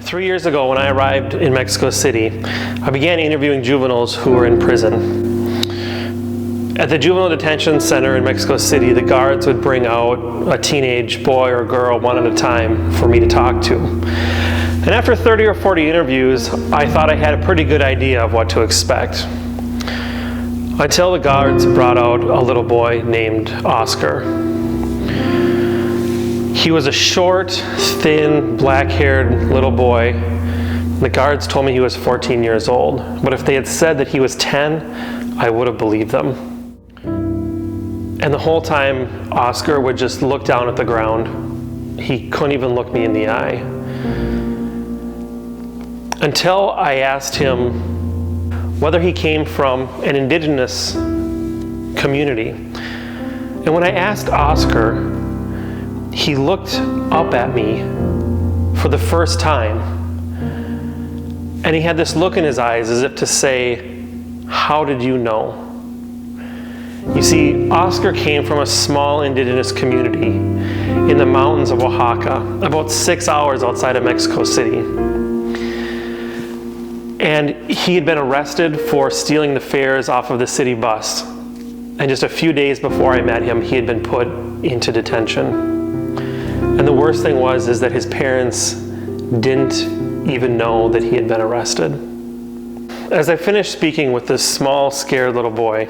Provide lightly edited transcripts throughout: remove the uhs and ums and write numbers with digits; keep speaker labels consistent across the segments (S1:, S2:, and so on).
S1: 3 years ago, when I arrived in Mexico City, I began interviewing juveniles who were in prison. At the juvenile detention center in Mexico City, the guards would bring out a teenage boy or girl one at a time for me to talk to. And after 30 or 40 interviews, I thought I had a pretty good idea of what to expect. Until the guards brought out a little boy named Oscar. He was a short, thin, black-haired little boy. The guards told me he was 14 years old, but if they had said that he was 10, I would have believed them. And the whole time, Oscar would just look down at the ground. He couldn't even look me in the eye. Until I asked him whether he came from an indigenous community. And when I asked Oscar, he looked up at me for the first time, and he had this look in his eyes as if to say, "How did you know?" You see, Oscar came from a small indigenous community in the mountains of Oaxaca, about 6 hours outside of Mexico City. And he had been arrested for stealing the fares off of the city bus. And just a few days before I met him, he had been put into detention. And the worst thing is that his parents didn't even know that he had been arrested. As I finished speaking with this small, scared little boy,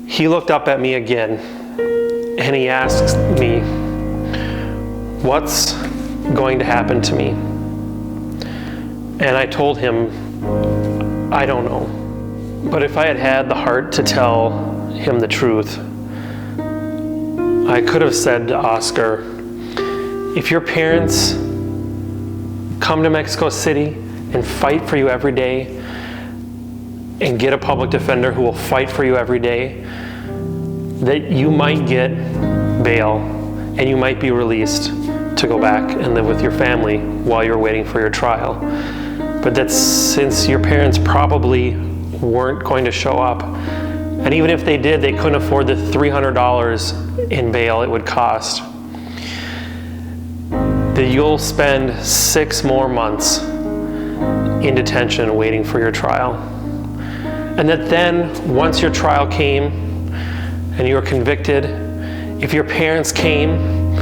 S1: he looked up at me again, and he asked me, "What's going to happen to me?" And I told him, "I don't know." But if I had had the heart to tell him the truth, I could have said to Oscar, "If your parents come to Mexico City and fight for you every day and get a public defender who will fight for you every day, that you might get bail and you might be released to go back and live with your family while you're waiting for your trial. But that since your parents probably weren't going to show up, and even if they did, they couldn't afford the $300 in bail it would cost, that you'll spend 6 more months in detention waiting for your trial. And that then, once your trial came and you were convicted, if your parents came,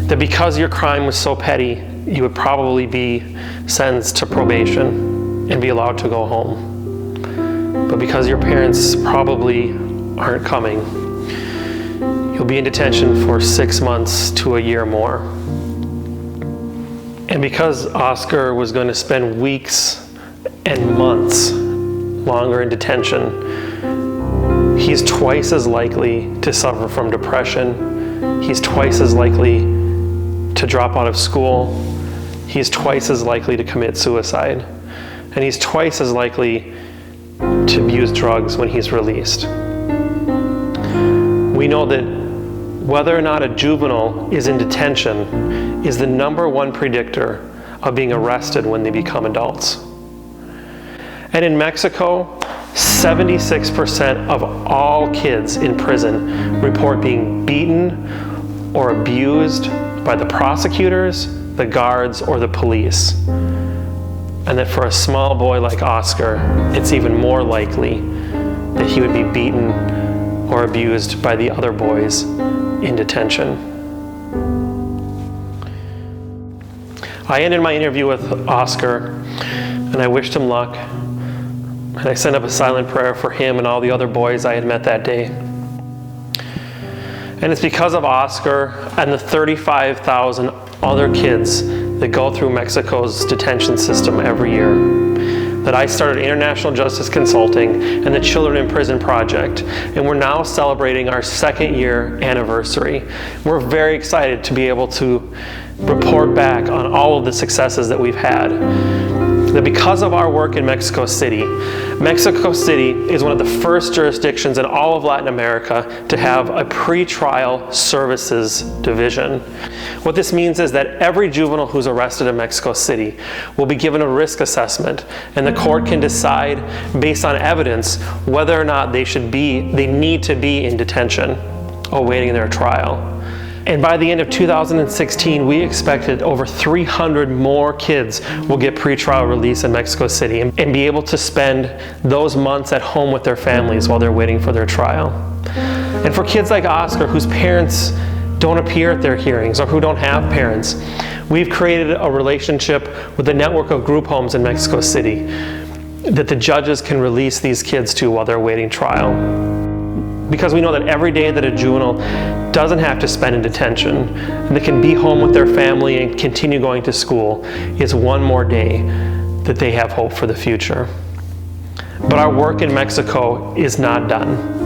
S1: that because your crime was so petty, you would probably be sentenced to probation and be allowed to go home. But because your parents probably aren't coming, you'll be in detention for 6 months to a year more. And because Oscar was going to spend weeks and months longer in detention, he's twice as likely to suffer from depression. He's twice as likely to drop out of school. He's twice as likely to commit suicide. And he's twice as likely to abuse drugs when he's released. We know that whether or not a juvenile is in detention is the #1 predictor of being arrested when they become adults. And in Mexico, 76% of all kids in prison report being beaten or abused by the prosecutors, the guards, or the police. And that for a small boy like Oscar, it's even more likely that he would be beaten or abused by the other boys in detention. I ended my interview with Oscar, and I wished him luck, and I sent up a silent prayer for him and all the other boys I had met that day. And it's because of Oscar and the 35,000 other kids that go through Mexico's detention system every year that I started International Justice Consulting and the Children in Prison Project, and we're now celebrating our 2nd year anniversary. We're very excited to be able to report back on all of the successes that we've had. That because of our work in Mexico City is one of the first jurisdictions in all of Latin America to have a pretrial services division. What this means is that every juvenile who's arrested in Mexico City will be given a risk assessment, and the court can decide based on evidence whether or not they need to be in detention awaiting their trial. And by the end of 2016, we expected over 300 more kids will get pretrial release in Mexico City and be able to spend those months at home with their families while they're waiting for their trial. And for kids like Oscar, whose parents don't appear at their hearings or who don't have parents, we've created a relationship with a network of group homes in Mexico City that the judges can release these kids to while they're waiting trial. Because we know that every day that a juvenile doesn't have to spend in detention, and they can be home with their family and continue going to school, is one more day that they have hope for the future. But our work in Mexico is not done.